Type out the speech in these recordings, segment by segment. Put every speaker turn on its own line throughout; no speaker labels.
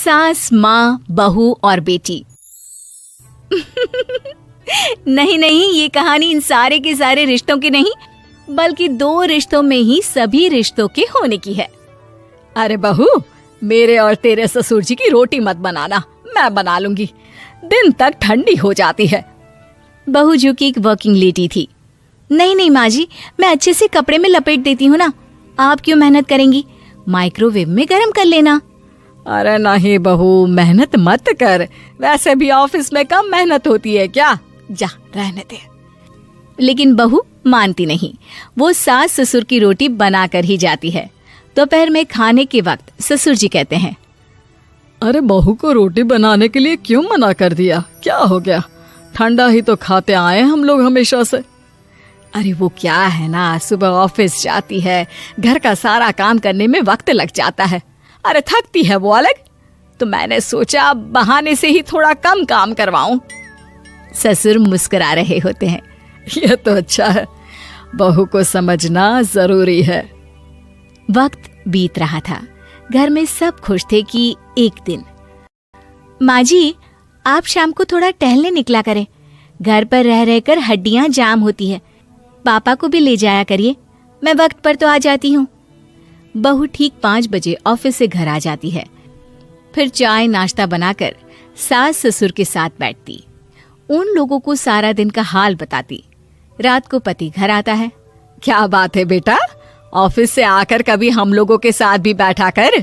सास, माँ, बहू और बेटी। नहीं नहीं, ये कहानी इन सारे के सारे रिश्तों की नहीं, बल्कि 2 रिश्तों में ही सभी रिश्तों के होने की है। अरे बहू, मेरे और तेरे ससुर जी की रोटी मत बनाना, मैं बना लूंगी, दिन तक ठंडी हो जाती है। बहू जो कि एक वर्किंग लेडी थी। नहीं नहीं माँ जी, मैं अच्छे से कपड़े में लपेट देती हूँ ना, आप क्यों मेहनत करेंगी, माइक्रोवेव में गर्म कर लेना। अरे नहीं बहू, मेहनत मत कर, वैसे भी ऑफिस में कम मेहनत होती है क्या, जा रहने दे। लेकिन बहू मानती नहीं, वो सास ससुर की रोटी बना कर ही जाती है। दोपहर में खाने के वक्त ससुर जी कहते हैं,
अरे बहू को रोटी बनाने के लिए क्यों मना कर दिया, क्या हो गया, ठंडा ही तो खाते आए हम लोग हमेशा से।
अरे वो क्या है ना, सुबह ऑफिस जाती है, घर का सारा काम करने में वक्त लग जाता है, अरे थकती है वो अलग, तो मैंने सोचा बहाने से ही थोड़ा कम काम करवाऊं। ससुर मुस्कुरा रहे होते हैं।
यह तो अच्छा है, बहू को समझना जरूरी है।
वक्त बीत रहा था, घर में सब खुश थे कि एक दिन, माँ जी आप शाम को थोड़ा टहलने निकला करें, घर पर रह रहकर हड्डियां जाम होती है, पापा को भी ले जाया करिए, मैं वक्त पर तो आ जाती हूँ। बहू ठीक 5 बजे ऑफिस से घर आ जाती है, फिर चाय नाश्ता बनाकर सास ससुर के साथ बैठती, उन लोगों को सारा दिन का हाल बताती। रात को पति घर आता है।
क्या बात है बेटा, ऑफिस से आकर कभी हम लोगों के साथ भी बैठा कर।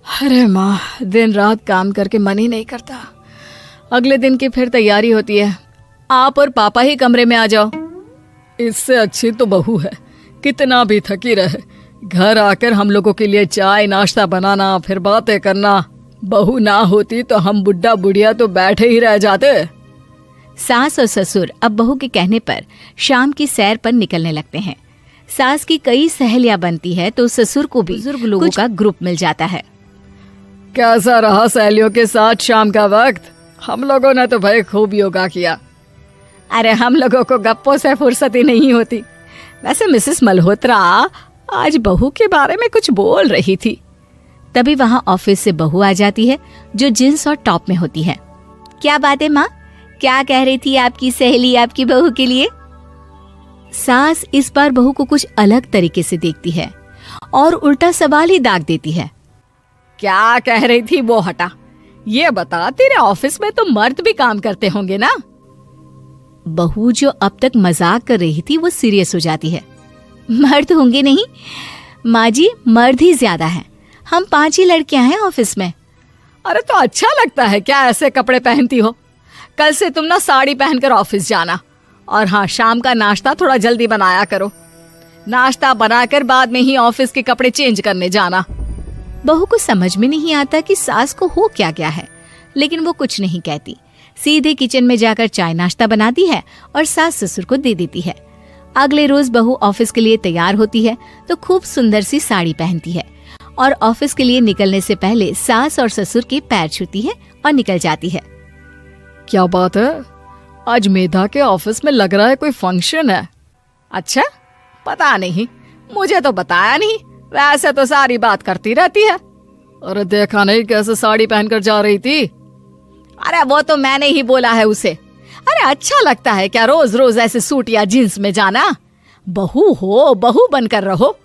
अरे माँ, दिन रात काम करके मन ही नहीं करता, अगले दिन की फिर तैयारी होती है, आप और पापा ही कमरे में आ जाओ। इससे अच्छी तो बहू है, कितना भी थकी रहे, घर आकर हम लोगों के लिए चाय नाश्ता बनाना, फिर बातें करना। बहू ना होती तो हम बुढ़ा बुढ़िया तो बैठे ही रह जाते।
सास और ससुर अब बहू के कहने पर शाम की सैर पर निकलने लगते हैं। सास की कई सहेलियां बनती है तो ससुर को भी बुजुर्ग लोगों का ग्रुप मिल जाता है।
कैसा रहा सहेलियों के साथ शाम का वक्त? हम लोगों ने तो भाई खूब योगा किया।
अरे हम लोगों को गप्पों से फुर्सत ही नहीं होती। वैसे मिसेस मल्होत्रा आज बहू के बारे में कुछ बोल रही थी। तभी वहाँ ऑफिस से बहू आ जाती है जो जींस और टॉप में होती है। क्या बात है माँ, क्या कह रही थी आपकी सहेली आपकी बहू के लिए? सास इस बार बहू को कुछ अलग तरीके से देखती है और उल्टा सवाल ही दाग देती है।
क्या कह रही थी वो हटा, ये बता, तेरे ऑफिस में तो मर्द भी काम करते होंगे ना?
बहू जो अब तक मजाक कर रही थी वो सीरियस हो जाती है। मर्द होंगे नहीं माँ जी, मर्द ही ज्यादा हैं, हम 5 ही लड़कियां हैं ऑफिस में।
अरे तो अच्छा लगता है क्या ऐसे कपड़े पहनती हो? कल से तुम ना साड़ी पहनकर ऑफिस जाना, और हाँ, शाम का नाश्ता थोड़ा जल्दी बनाया करो, नाश्ता बनाकर बाद में ही ऑफिस के कपड़े चेंज करने जाना।
बहू को समझ में नहीं आता कि सास को हो क्या गया है, लेकिन वो कुछ नहीं कहती, सीधे किचन में जाकर चाय नाश्ता बनाती है और सास ससुर को दे देती है। अगले रोज बहू ऑफिस के लिए तैयार होती है तो खूब सुंदर सी साड़ी पहनती है और ऑफिस के लिए निकलने से पहले सास और ससुर के पैर छूती है और निकल जाती है।
क्या बात है, आज मेधा के ऑफिस में लग रहा है कोई फंक्शन है। अच्छा, पता नहीं, मुझे तो बताया नहीं, वैसे तो सारी बात करती रहती है। अरे देखा नहीं कैसे साड़ी पहनकर जा रही थी?
अरे वो तो मैंने ही बोला है उसे। अरे अच्छा लगता है क्या रोज रोज ऐसे सूट या जींस में जाना? बहू हो, बहू बनकर रहो।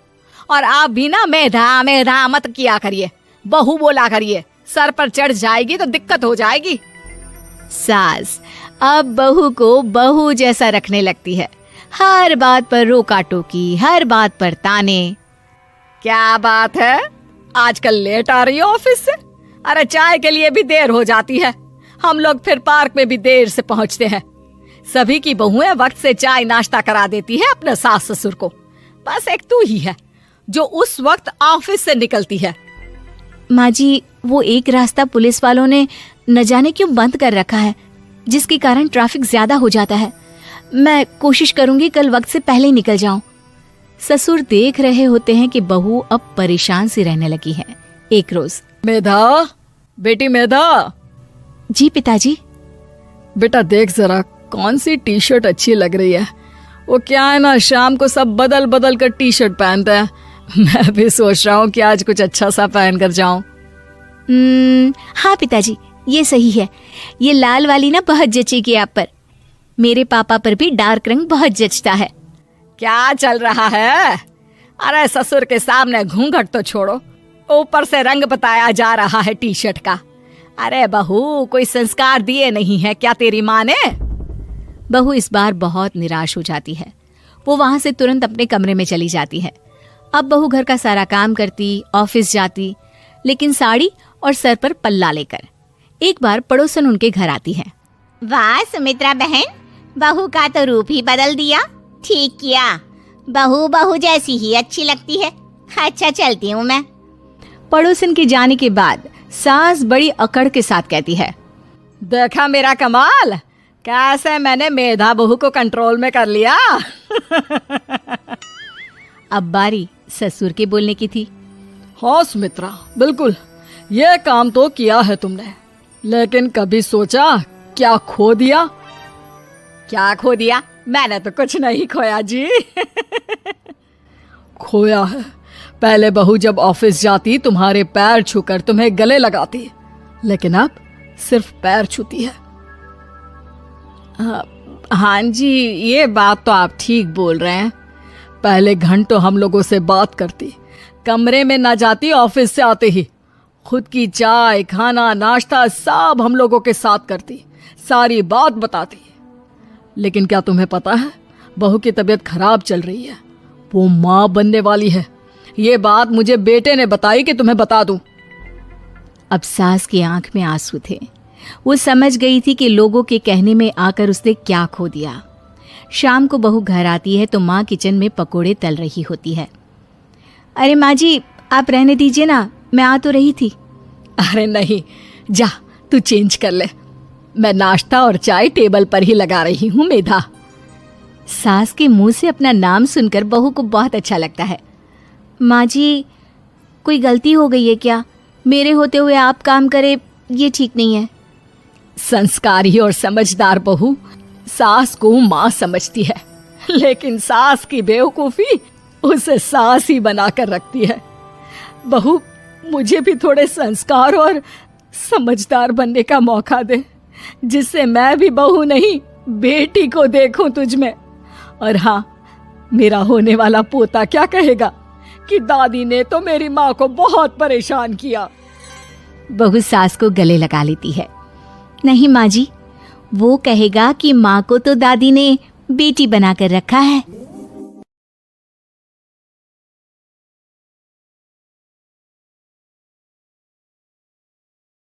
और आप भी ना मेधा मेधा मत किया करिए, बहू बोला करिए, सर पर चढ़ जाएगी तो दिक्कत हो जाएगी। सास अब बहू को बहू जैसा रखने लगती है, हर बात पर रोका टोकी, हर बात पर ताने।
क्या बात है, आजकल लेट आ रही हो ऑफिस से? अरे चाय के लिए भी देर हो जाती है, हम लोग फिर पार्क में भी देर से पहुंचते हैं। सभी की बहुएं वक्त से चाय नाश्ता करा देती है अपने सास ससुर को, बस एक तू ही है जो उस वक्त ऑफिस से निकलती है।
माँ जी, वो एक रास्ता पुलिस वालों ने न जाने क्यों बंद कर रखा है, जिसके कारण ट्रैफिक ज्यादा हो जाता है। मैं कोशिश करूंगी कल वक्त से पहले निकल जाऊं। ससुर देख रहे होते हैं कि बहू अब परेशान सी रहने लगी है। एक रोज,
मेधा, बेटी मेधा।
जी पिताजी।
बेटा देख जरा कौन सी टी शर्ट अच्छी लग रही है। वो क्या है ना, शाम को सब बदल बदल कर टी शर्ट पहनते हैं, मैं भी सोच रहा हूँ कि आज कुछ अच्छा सा पहन कर जाऊं।
हाँ पिताजी, ये सही है। ये लाल वाली ना बहुत जचेगी आप पर। मेरे पापा पर भी डार्क रंग बहुत जचता है।
क्या चल रहा है? अरे ससुर के सामने घूंघट तो छोड़ो, ऊपर से रंग बताया जा रहा है टी शर्ट का। अरे बहू, कोई संस्कार दिए नहीं है क्या तेरी माँ ने?
बहू इस बार बहुत निराश हो जाती है। वो वहां से तुरंत अपने कमरे में चली जाती है। अब बहू घर का सारा काम करती, ऑफिस जाती, लेकिन साड़ी और सर पर पल्ला लेकर। एक बार पड़ोसन उनके घर आती है।
वाह सुमित्रा बहन, बहू का तो रूप ही बदल दिया। ठीक किया, बहू बहू जैसी ही अच्छी लगती है। अच्छा चलती हूँ मैं।
पड़ोसन के जाने के बाद सास बड़ी अकड़ के साथ कहती है,
देखा मेरा कमाल, कैसे मैंने मेधा बहू को कंट्रोल में कर लिया।
अब बारी ससुर के बोलने की थी।
हाँ सुमित्रा, बिल्कुल ये काम तो किया है तुमने, लेकिन कभी सोचा क्या खो दिया? क्या खो दिया? मैंने तो कुछ नहीं खोया जी। खोया है, पहले बहू जब ऑफिस जाती तुम्हारे पैर छूकर तुम्हें गले लगाती, लेकिन अब सिर्फ पैर छूती है। हाँ जी, ये बात तो आप ठीक बोल रहे हैं। पहले घंटों हम लोगों से बात करती, कमरे में ना जाती, ऑफिस से आते ही खुद की चाय, खाना, नाश्ता सब हम लोगों के साथ करती, सारी बात बताती। लेकिन क्या तुम्हें पता है, बहू की तबीयत खराब चल रही है, वो माँ बनने वाली है। ये बात मुझे बेटे ने बताई कि तुम्हें बता दूं।
अब सास की आंख में आंसू थे। वो समझ गई थी कि लोगों के कहने में आकर उसने क्या खो दिया। शाम को बहू घर आती है तो माँ किचन में पकोड़े तल रही होती है। अरे माँ जी, आप रहने दीजिए ना, मैं आ तो रही थी।
अरे नहीं, जा तू चेंज कर ले, मैं नाश्ता और चाय टेबल पर ही लगा रही हूँ मेधा।
सास के मुंह से अपना नाम सुनकर बहू को बहुत अच्छा लगता है। माँ जी, कोई गलती हो गई है क्या? मेरे होते हुए आप काम करे, ये ठीक नहीं है।
संस्कारी और समझदार बहू सास को माँ समझती है, लेकिन सास की बेवकूफी उसे सास ही बनाकर रखती है। बहू, मुझे भी थोड़े संस्कार और समझदार बनने का मौका दे, जिससे मैं भी बहू नहीं बेटी को देखूं तुझ में। और हाँ, मेरा होने वाला पोता क्या कहेगा कि दादी ने तो मेरी माँ को बहुत परेशान किया।
बहू सास को गले लगा लेती है। नहीं माँ जी, वो कहेगा कि माँ को तो दादी ने बेटी बनाकर रखा है।